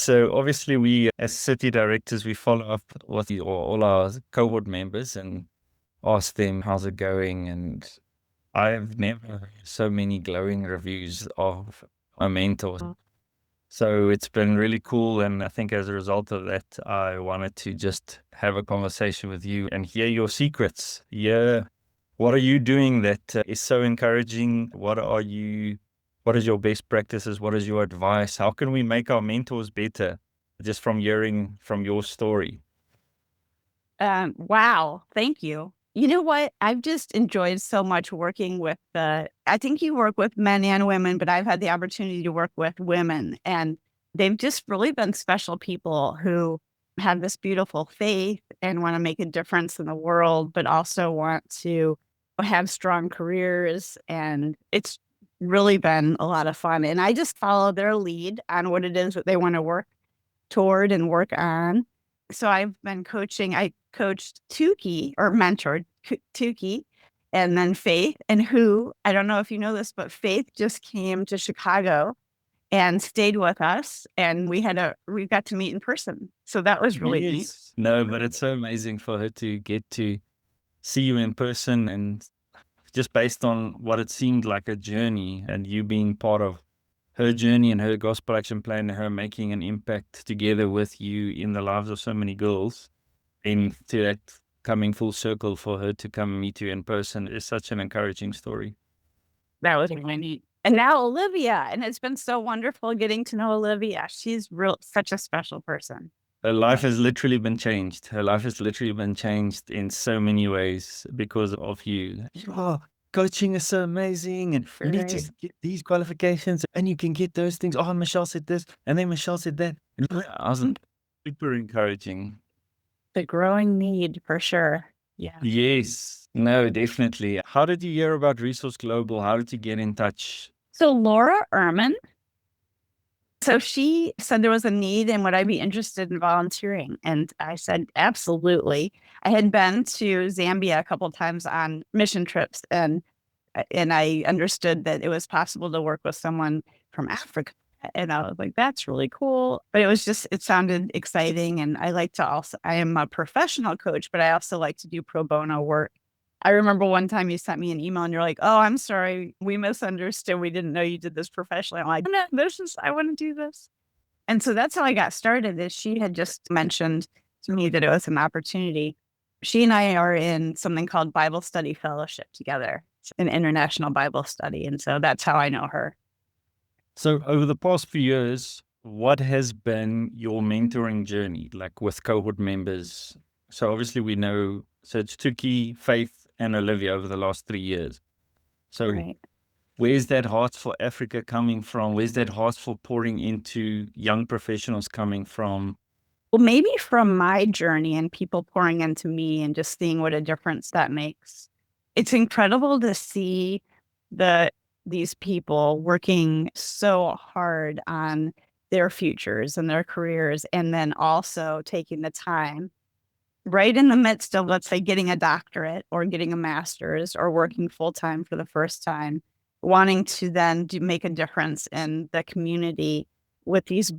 So obviously we, as city directors, we follow up with all our cohort members and ask them, how's it going? And I've never heard so many glowing reviews of my mentors. So it's been really cool. And I think as a result of that, I wanted to just have a conversation with you and hear your secrets. Yeah. What are you doing that is so encouraging? What is your best practices? What is your advice? How can we make our mentors better just from hearing from your story? Wow. Thank you. You know what? I've just enjoyed so much working with I think you work with men and women, but I've had the opportunity to work with women, and they've just really been special people who have this beautiful faith and want to make a difference in the world, but also want to have strong careers. And it's really been a lot of fun. And I just follow their lead on what it is that they want to work toward and work on. So I've been coaching. I coached Tukey or mentored Tukey and then Faith, and who, I don't know if you know this, but Faith just came to Chicago and stayed with us, and we got to meet in person. So that was really neat. Yes. No, but it's so amazing for her to get to see you in person, and just based on what it seemed like a journey and you being part of her journey and her gospel action plan and her making an impact together with you in the lives of so many girls, and to that coming full circle for her to come meet you in person is such an encouraging story. That was really neat. And now Olivia, and it's been so wonderful getting to know Olivia. She's such a special person. Her life has literally been changed. Her life has literally been changed in so many ways because of you. Oh, coaching is so amazing, and you need to get these qualifications, and you can get those things. Oh, Michelle said this, and then Michelle said that. I was super encouraging. The growing need for sure. Yeah. Yes. No, definitely. How did you hear about Resource Global? How did you get in touch? So Laura Ehrman, so she said there was a need and would I be interested in volunteering? And I said, absolutely. I had been to Zambia a couple of times on mission trips, and I understood that it was possible to work with someone from Africa. And I was like, that's really cool. But it sounded exciting. And I am a professional coach, but I also like to do pro bono work. I remember one time you sent me an email and you're like, oh, I'm sorry. We misunderstood. We didn't know you did this professionally. I'm like, no, I want to do this. And so that's how I got started. Is she had just mentioned to me that it was an opportunity. She and I are in something called Bible Study Fellowship together, an international Bible study. And so that's how I know her. So over the past few years, what has been your mentoring journey, like with cohort members? So obviously we know, so it's Tukey, Faith, and Olivia over the last 3 years. So Right. where's that heart for Africa coming from? Where's that heart for pouring into young professionals coming from? Well, maybe from my journey and people pouring into me and just seeing what a difference that makes. It's incredible to see these people working so hard on their futures and their careers, and then also taking the time right in the midst of, let's say, getting a doctorate or getting a master's or working full time for the first time, wanting to then make a difference in the community with these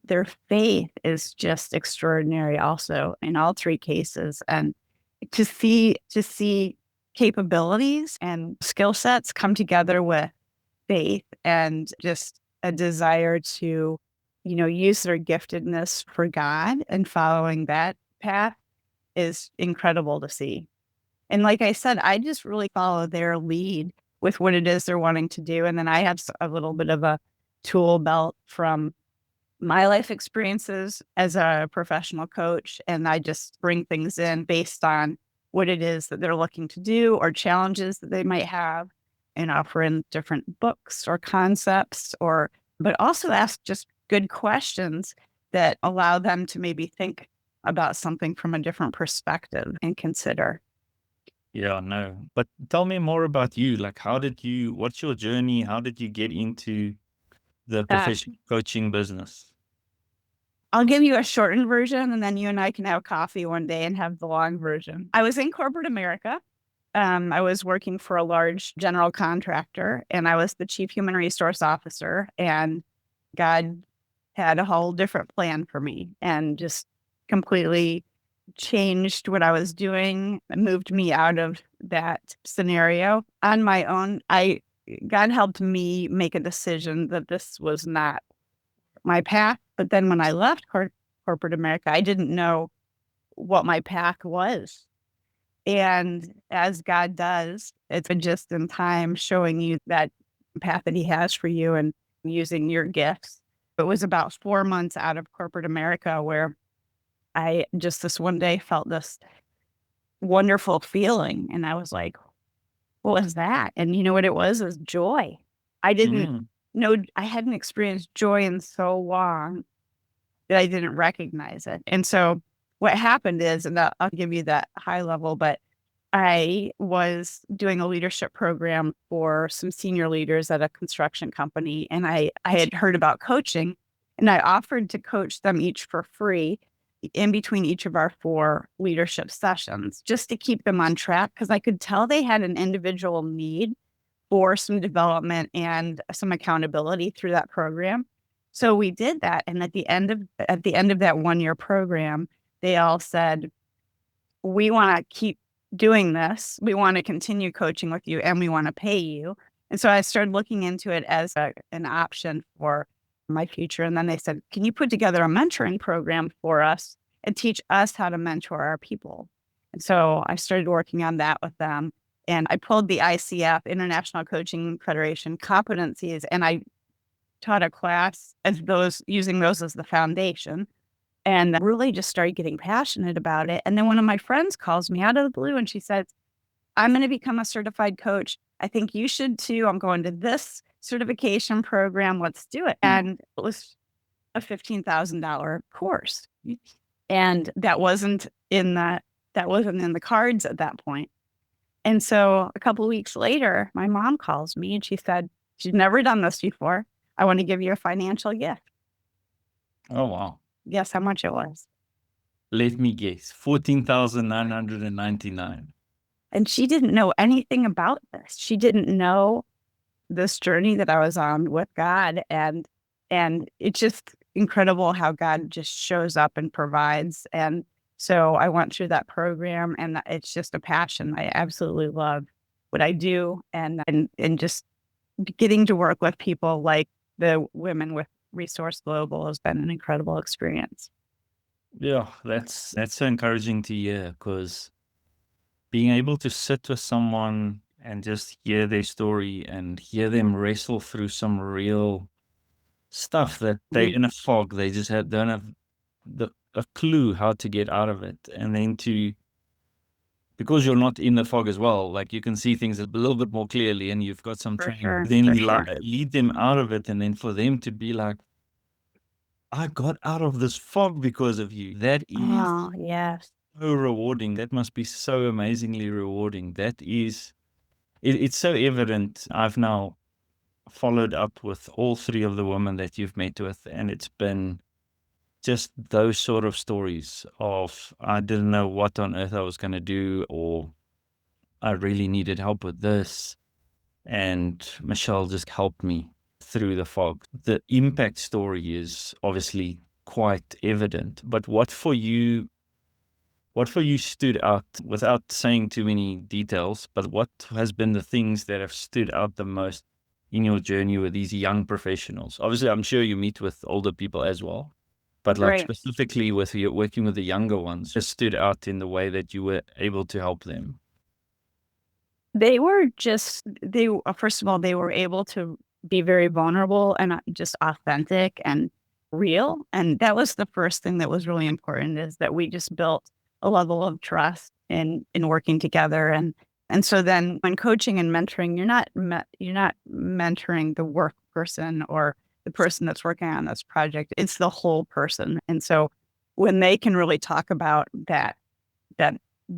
their faith is just extraordinary also in all three cases. And to see capabilities and skill sets come together with faith and just a desire to, use their giftedness for God and following that path is incredible to see. And like I said, I just really follow their lead with what it is they're wanting to do. And then I have a little bit of a tool belt from my life experiences as a professional coach. And I just bring things in based on what it is that they're looking to do or challenges that they might have, and offer in different books or concepts, but also ask just good questions that allow them to maybe think about something from a different perspective and consider. Yeah, no. But tell me more about you. Like, what's your journey? How did you get into the professional coaching business? I'll give you a shortened version, and then you and I can have coffee one day and have the long version. I was in corporate America. I was working for a large general contractor, and I was the chief human resource officer. And God had a whole different plan for me and just completely changed what I was doing, moved me out of that scenario on my own. God helped me make a decision that this was not my path. But then when I left corporate America, I didn't know what my path was. And as God does, it's been just in time showing you that path that He has for you and using your gifts. It was about 4 months out of corporate America where I just this one day felt this wonderful feeling. And I was like, what was that? And you know what it was? It was joy. I didn't Mm, know, I hadn't experienced joy in so long that I didn't recognize it. And so what happened is, and I'll give you that high level, but I was doing a leadership program for some senior leaders at a construction company. And I had heard about coaching and I offered to coach them each for free in between each of our 4 leadership sessions, just to keep them on track. Cause I could tell they had an individual need for some development and some accountability through that program. So we did that. And at the end of that 1 year program, they all said, we want to keep doing this. We want to continue coaching with you and we want to pay you. And so I started looking into it as an option for my future. And then they said, can you put together a mentoring program for us and teach us how to mentor our people? And so I started working on that with them. And I pulled the ICF, International Coaching Federation competencies, and I taught a class as those using those as the foundation and really just started getting passionate about it. And then one of my friends calls me out of the blue and she says, I'm going to become a certified coach. I think you should too. I'm going to this certification program. Let's do it. And it was a $15,000 course. And that wasn't in the cards at that point. And so a couple of weeks later, my mom calls me and she said, she's never done this before. I want to give you a financial gift. oh, wow. Guess how much it was? Let me guess. 14,999. And she didn't know anything about this. She didn't know this journey that I was on with God. And it's just incredible how God just shows up and provides. And so I went through that program and it's just a passion. I absolutely love what I do and just getting to work with people like the women with Resource Global has been an incredible experience. Yeah, that's so encouraging to hear because being able to sit with someone and just hear their story and hear them wrestle through some real stuff that they in a fog, they just don't have a clue how to get out of it. And then because you're not in the fog as well, like you can see things a little bit more clearly and you've got some For training, sure. then For you sure. lead them out of it. And then for them to be like, I got out of this fog because of you. That is Oh, yes. so rewarding. That must be so amazingly rewarding. It's so evident. I've now followed up with all 3 of the women that you've met with, and it's been just those sort of stories of I didn't know what on earth I was going to do, or I really needed help with this. And Michelle just helped me through the fog. The impact story is obviously quite evident, but what for you stood out, without saying too many details, but what has been the things that have stood out the most in your journey with these young professionals? Obviously, I'm sure you meet with older people as well, but like Right. specifically with you working with the younger ones, just stood out in the way that you were able to help them. First of all, they were able to be very vulnerable and just authentic and real. And that was the first thing that was really important is that we just built a level of trust in working together. And so then when coaching and mentoring, you're not mentoring the work person or the person that's working on this project. It's the whole person. And so when they can really talk about that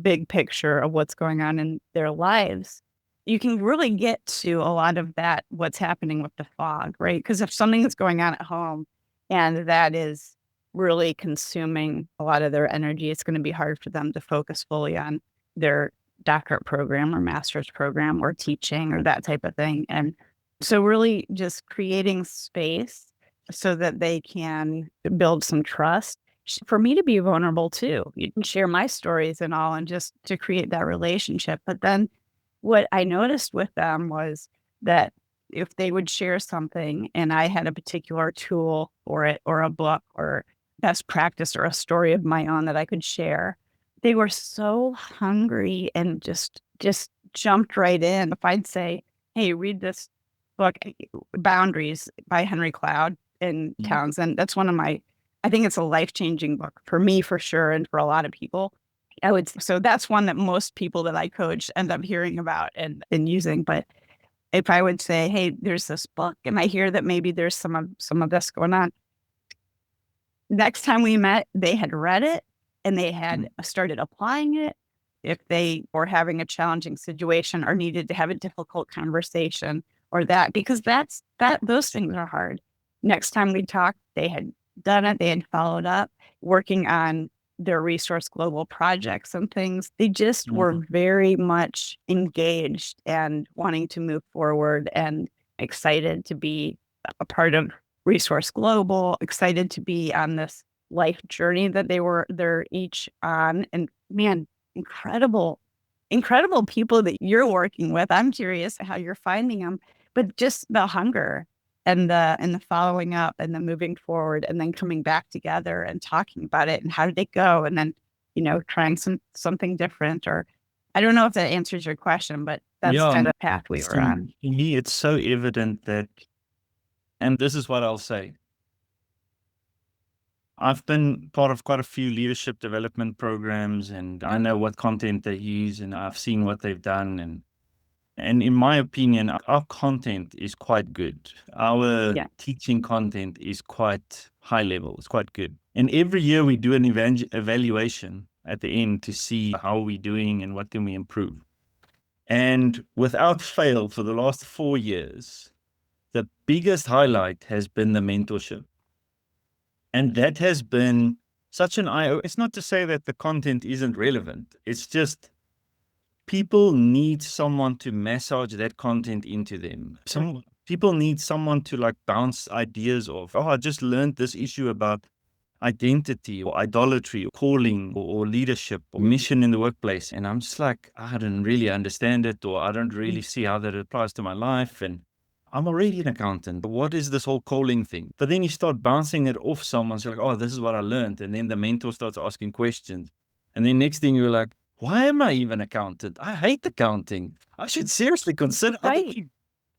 big picture of what's going on in their lives, you can really get to a lot of that, what's happening with the fog, right? Because if something is going on at home and that is really consuming a lot of their energy, it's going to be hard for them to focus fully on their doctorate program or master's program or teaching or that type of thing. And so really just creating space so that they can build some trust. For me to be vulnerable too, you can share my stories and all, and just to create that relationship. But then what I noticed with them was that if they would share something and I had a particular tool for it, or a book, or best practice, or a story of my own that I could share, they were so hungry and just jumped right in. If I'd say, "Hey, read this book, Boundaries by Henry Cloud and Mhm. Townsend." That's one of my, I think it's a life-changing book for me for sure, and for a lot of people. So that's one that most people that I coach end up hearing about and using. But if I would say, "Hey, there's this book, and I hear that maybe there's some of this going on," next time we met, they had read it and they had started applying it. If they were having a challenging situation or needed to have a difficult conversation, or that, because those things are hard. Next time we talked, they had done it, they had followed up, working on their Resource Global projects and things. They just were Mhm. very much engaged and wanting to move forward and excited to be a part of Resource Global, excited to be on this life journey that they're each on. And man, incredible, incredible people that you're working with. I'm curious how you're finding them, but just the hunger and the following up and the moving forward, and then coming back together and talking about it and how did it go, and then trying something different. Or I don't know if that answers your question, but that's Yeah, kind of the path we were to on. me, it's so evident that, and this is what I'll say. I've been part of quite a few leadership development programs, and I know what content they use, and I've seen what they've done. And in my opinion, our content is quite good. Our Yeah. teaching content is quite high level. It's quite good. And every year we do an evaluation at the end to see how we're doing and what can we improve. And without fail, for the last 4 years, the biggest highlight has been the mentorship. And that has been such an eye. It's not to say that the content isn't relevant. It's just people need someone to massage that content into them. Some people need someone to like bounce ideas off. Oh, I just learned this issue about identity or idolatry or calling or leadership or mission in the workplace. And I'm just like, I don't really understand it, or I don't really see how that applies to my life. And I'm already an accountant. What is this whole calling thing? But then you start bouncing it off someone. So you're like, oh, this is what I learned. And then the mentor starts asking questions. And then next thing you're like, why am I even accountant? I hate accounting. I should seriously consider other Right. things.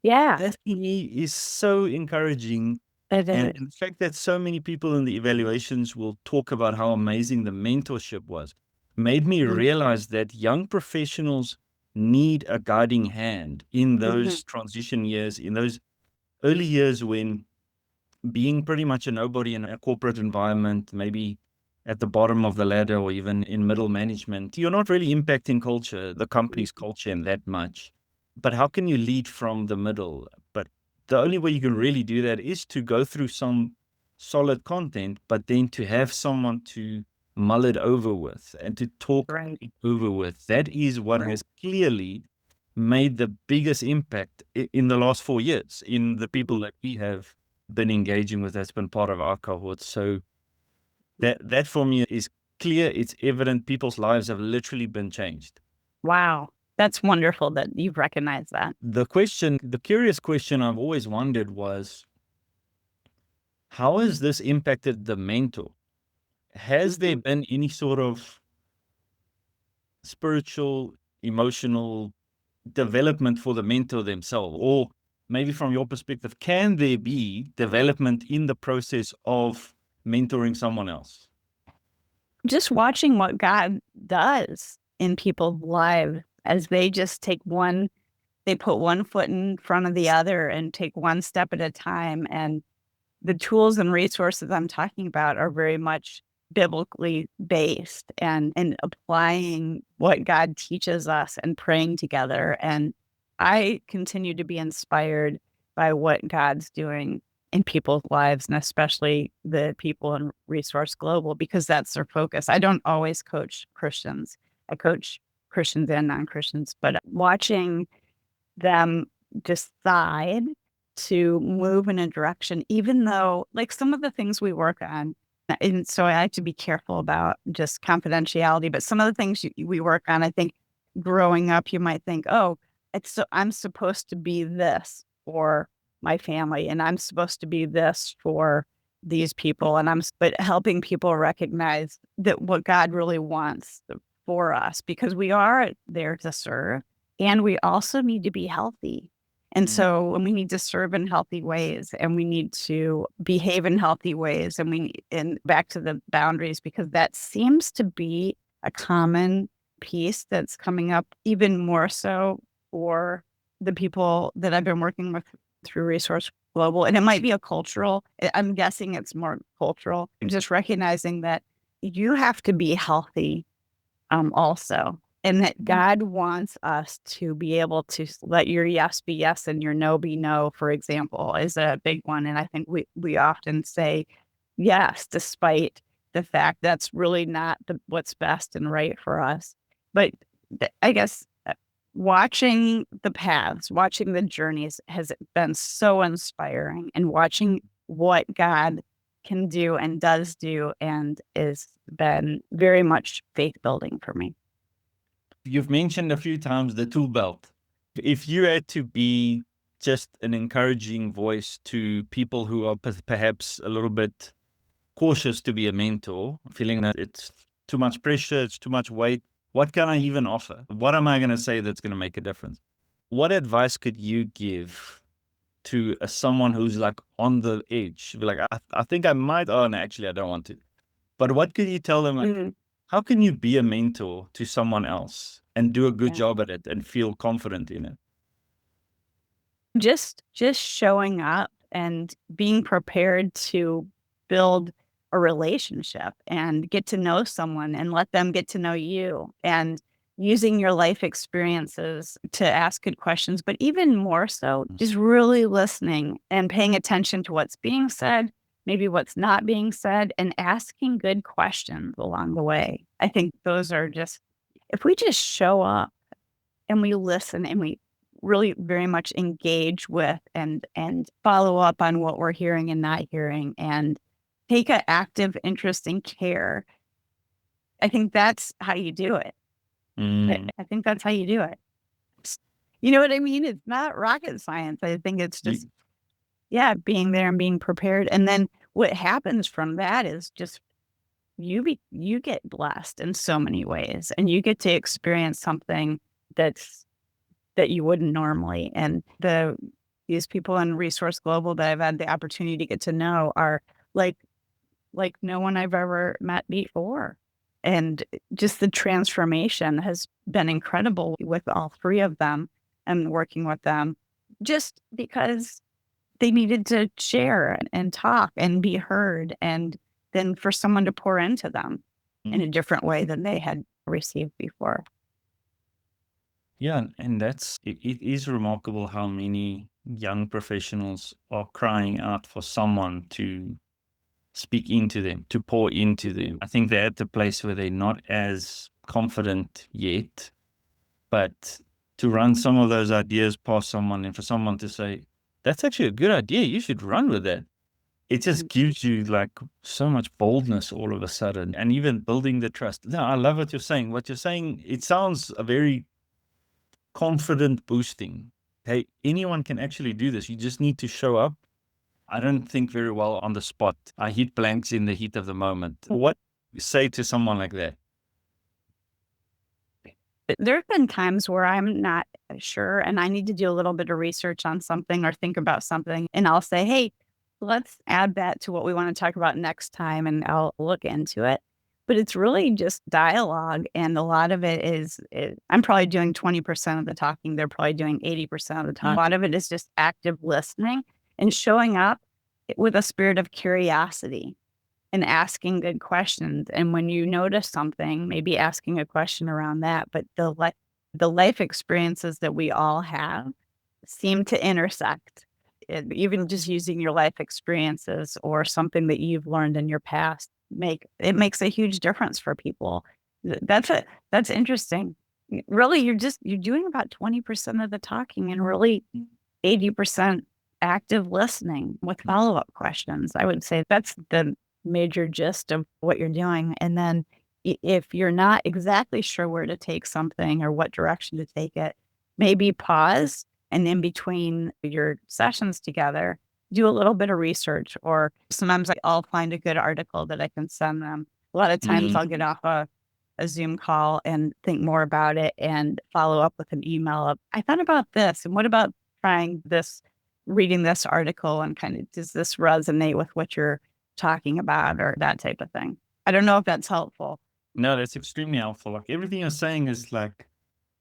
Yeah. That to me is so encouraging. It is. And the fact that so many people in the evaluations will talk about how amazing the mentorship was made me realize that young professionals need a guiding hand in those transition years, in those early years when being pretty much a nobody in a corporate environment, maybe at the bottom of the ladder or even in middle management, you're not really impacting culture, the company's culture, in that much. But how can you lead from the middle? But the only way you can really do that is to go through some solid content, but then to have someone to mull it over with and to talk Right. it over with. That is what has clearly made the biggest impact in the last 4 years in the people that we have been engaging with, that's been part of our cohort. So that for me is clear. It's evident people's lives have literally been changed. Wow. That's wonderful that you've recognized that. The curious question I've always wondered was, how has this impacted the mentor? Has there been any sort of spiritual, emotional development for the mentor themselves? Or maybe from your perspective, can there be development in the process of mentoring someone else? Just watching what God does in people's lives as they just they put one foot in front of the other and take one step at a time. And the tools and resources I'm talking about are very much biblically based, and applying what God teaches us and praying together. And I continue to be inspired by what God's doing in people's lives, and especially the people in Resource Global, because that's their focus. I don't always coach Christians. I coach Christians and non-Christians, but watching them decide to move in a direction, even though like some of the things we work on. And so I have to be careful about just confidentiality, but some of the things we work on, I think growing up, you might think, oh, I'm supposed to be this for my family and I'm supposed to be this for these people. But helping people recognize that what God really wants for us, because we are there to serve and we also need to be healthy. And so we need to serve in healthy ways and we need to behave in healthy ways and back to the boundaries, because that seems to be a common piece that's coming up even more so for the people that I've been working with through Resource Global. And it might be I'm guessing it's more cultural, just recognizing that you have to be healthy also. And that God wants us to be able to let your yes be yes and your no be no, for example, is a big one. And I think we often say yes, despite the fact that's really not what's best and right for us. But I guess watching the paths, watching the journeys has been so inspiring, and watching what God can do and does do and is been very much faith building for me. You've mentioned a few times the tool belt. If you had to be just an encouraging voice to people who are perhaps a little bit cautious to be a mentor, feeling that it's too much pressure, it's too much weight, what can I even offer? What am I going to say that's going to make a difference? What advice could you give to someone who's like on the edge? Be like, I think I might, oh, no, actually, I don't want to. But what could you tell them? Like, how can you be a mentor to someone else and do a good job at it and feel confident in it? Just showing up and being prepared to build a relationship and get to know someone and let them get to know you, and using your life experiences to ask good questions, but even more so, just really listening and paying attention to what's being said, maybe what's not being said, and asking good questions along the way. I think those are just, if we just show up and we listen and we really very much engage with and follow up on what we're hearing and not hearing and take an active interest and care, I think that's how you do it. I think that's how you do it. You know what I mean? It's not rocket science. I think it's just, being there and being prepared. And then what happens from that is just you get blessed in so many ways, and you get to experience something that you wouldn't normally. And these people in Resource Global that I've had the opportunity to get to know are like no one I've ever met before. And just the transformation has been incredible with all three of them and working with them, just because they needed to share and talk and be heard, and then for someone to pour into them in a different way than they had received before. Yeah, and it is remarkable how many young professionals are crying out for someone to speak into them, to pour into them. I think they're at the place where they're not as confident yet, but to run some of those ideas past someone and for someone to say, that's actually a good idea, you should run with that. It just gives you like so much boldness all of a sudden, and even building the trust. No, I love what you're saying. What you're saying, it sounds a very confident boosting. Hey, anyone can actually do this. You just need to show up. I don't think very well on the spot. I hit blanks in the heat of the moment. What do you say to someone like that? There have been times where I'm not sure and I need to do a little bit of research on something or think about something. And I'll say, hey, let's add that to what we want to talk about next time. And I'll look into it. But it's really just dialogue. And a lot of it is, I'm probably doing 20% of the talking. They're probably doing 80% of the talking. A lot of it is just active listening and showing up with a spirit of curiosity and asking good questions. And when you notice something, maybe asking a question around that. But the life experiences that we all have seem to intersect. Even just using your life experiences or something that you've learned in your past makes a huge difference for people. That's interesting. Really, you're doing about 20% of the talking, and really 80% active listening with follow-up questions. I would say that's the major gist of what you're doing. And then if you're not exactly sure where to take something or what direction to take it, maybe pause and in between your sessions together, do a little bit of research. Or sometimes I'll find a good article that I can send them. A lot of times I'll get off a Zoom call and think more about it and follow up with an email of, I thought about this. And what about trying this, reading this article, and kind of, does this resonate with what you're talking about, or that type of thing? I don't know if that's helpful. No, that's extremely helpful. Like everything you're saying is like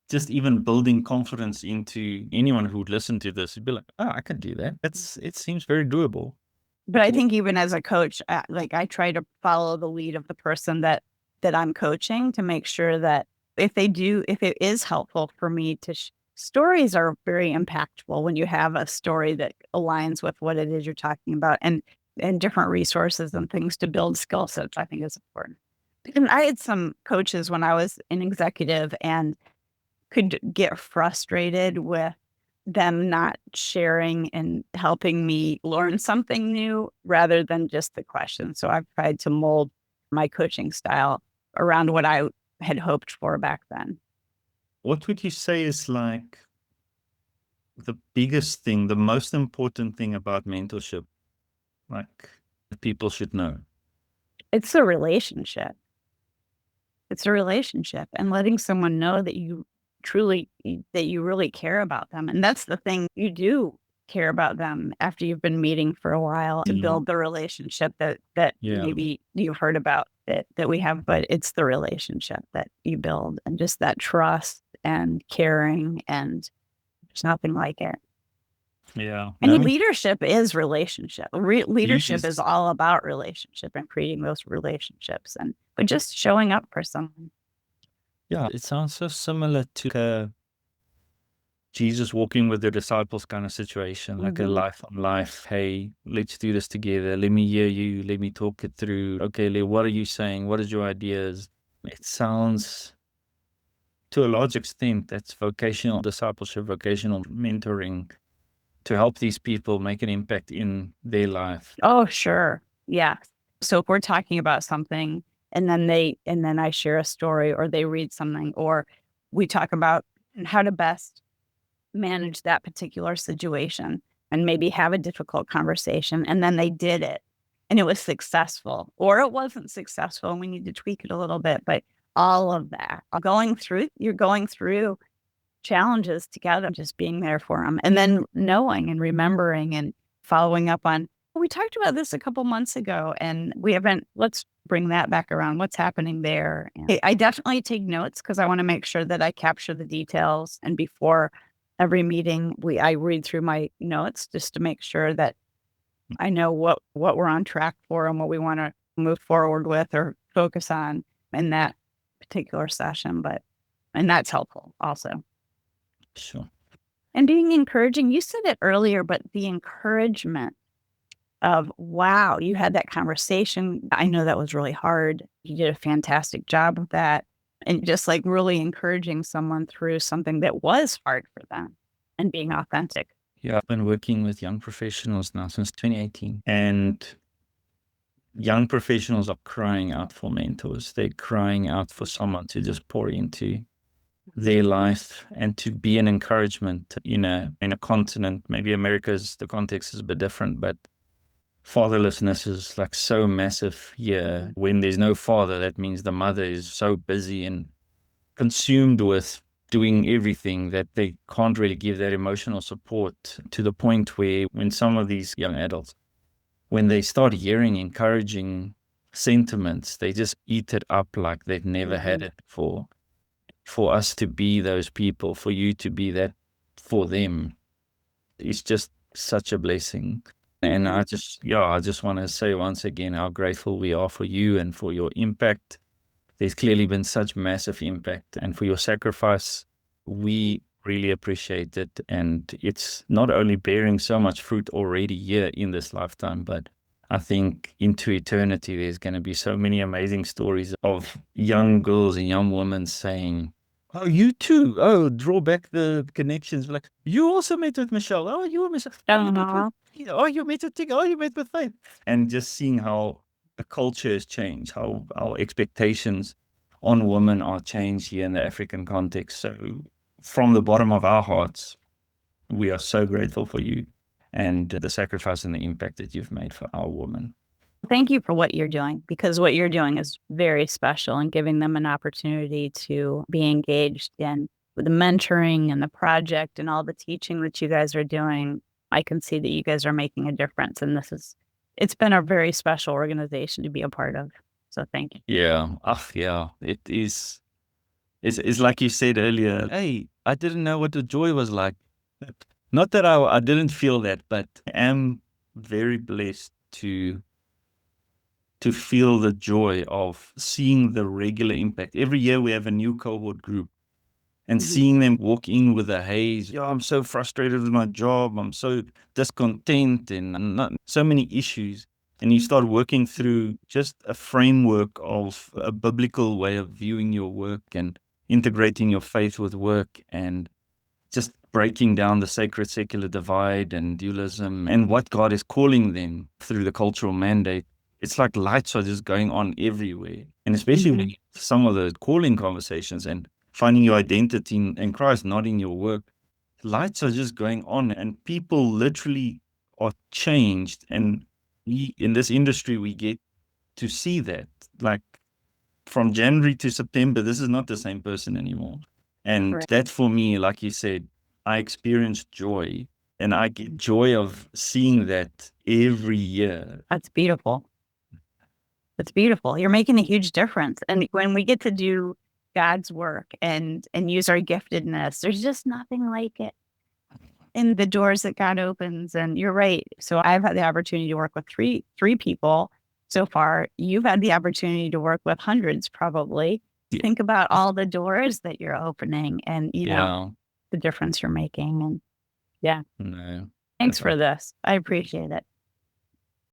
just even building confidence into anyone who would listen to this. Would be like, oh, I can do that. It seems very doable. But I think even as a coach, like I try to follow the lead of the person that I'm coaching to make sure that if it is helpful for me to, stories are very impactful when you have a story that aligns with what it is you're talking about, and different resources and things to build skill sets, I think is important. And I had some coaches when I was an executive and could get frustrated with them not sharing and helping me learn something new rather than just the question. So I've tried to mold my coaching style around what I had hoped for back then. What would you say is like the biggest thing, the most important thing about mentorship, like that people should know? It's a relationship. It's a relationship, and letting someone know that you really care about them. And that's the thing, you do care about them after you've been meeting for a while to build the relationship that maybe you've heard about that we have, but it's the relationship that you build, and just that trust and caring, and there's nothing like it. Yeah. And leadership is relationship. Leadership Yes. is all about relationship and creating those relationships, but just showing up for someone. Yeah, it sounds so similar to Jesus walking with the disciples kind of situation, like a life on life. Hey, let's do this together. Let me hear you. Let me talk it through. Okay, what are you saying? What is your ideas? It sounds, to a large extent, that's vocational discipleship, vocational mentoring, to help these people make an impact in their life. Oh, sure. Yeah. So if we're talking about something and then I share a story, or they read something, or we talk about how to best manage that particular situation and maybe have a difficult conversation, and then they did it and it was successful, or it wasn't successful and we need to tweak it a little bit, but all of that you're going through challenges together, just being there for them, and then knowing and remembering and following up on, we talked about this a couple months ago and we haven't, let's bring that back around. What's happening there? And I definitely take notes because I want to make sure that I capture the details. And before every meeting, I read through my notes just to make sure that I know what we're on track for and what we want to move forward with or focus on in that particular session. And that's helpful also. Sure. And being encouraging, you said it earlier, but the encouragement of, wow, you had that conversation. I know that was really hard. You did a fantastic job of that. And just like really encouraging someone through something that was hard for them and being authentic. Yeah, I've been working with young professionals now since 2018. And young professionals are crying out for mentors. They're crying out for someone to just pour into their life and to be an encouragement, in a continent. Maybe the context is a bit different, but fatherlessness is like so massive here. When there's no father, that means the mother is so busy and consumed with doing everything that they can't really give that emotional support, to the point where when some of these young adults, when they start hearing encouraging sentiments, they just eat it up like they've never had it before. For us to be those people, for you to be that for them, it's just such a blessing. And I just want to say once again how grateful we are for you and for your impact. There's clearly been such massive impact, and for your sacrifice, we really appreciate it. And it's not only bearing so much fruit already here in this lifetime, but I think into eternity, there's going to be so many amazing stories of young girls and young women saying, Oh, you too. Oh, draw back the connections. Like, you also met with Michelle. Oh, you were Michelle. Oh, you met with, Uh-huh. oh, you met with Tika. Oh, you met with Faith. And just seeing how the culture has changed, how our expectations on women are changed here in the African context. So, from the bottom of our hearts, we are so grateful for you and the sacrifice and the impact that you've made for our women. Thank you for what you're doing, because what you're doing is very special, and giving them an opportunity to be engaged in with the mentoring and the project and all the teaching that you guys are doing. I can see that you guys are making a difference, and it's been a very special organization to be a part of. So thank you. Yeah. Yeah. It is. It's like you said earlier. Hey, I didn't know what the joy was like. Not that I didn't feel that, but I am very blessed to feel the joy of seeing the regular impact. Every year we have a new cohort group and seeing them walk in with a haze. Yeah, I'm so frustrated with my job. I'm so discontent and not so many issues. And you start working through just a framework of a biblical way of viewing your work and integrating your faith with work and just breaking down the sacred secular divide and dualism and what God is calling them through the cultural mandate. It's like lights are just going on everywhere. And especially when some of the calling conversations and finding your identity in Christ, not in your work, lights are just going on and people literally are changed. And we, in this industry, we get to see that. Like, from January to September, this is not the same person anymore. And Right. that for me, like you said, I experience joy and I get joy of seeing that every year. That's beautiful. That's beautiful. You're making a huge difference. And when we get to do God's work and use our giftedness, there's just nothing like it. In the doors that God opens. And you're right. So I've had the opportunity to work with three people so far. You've had the opportunity to work with hundreds, probably. Yeah. Think about all the doors that you're opening, and Yeah. the difference you're making. And yeah, No. thanks for this. I appreciate it.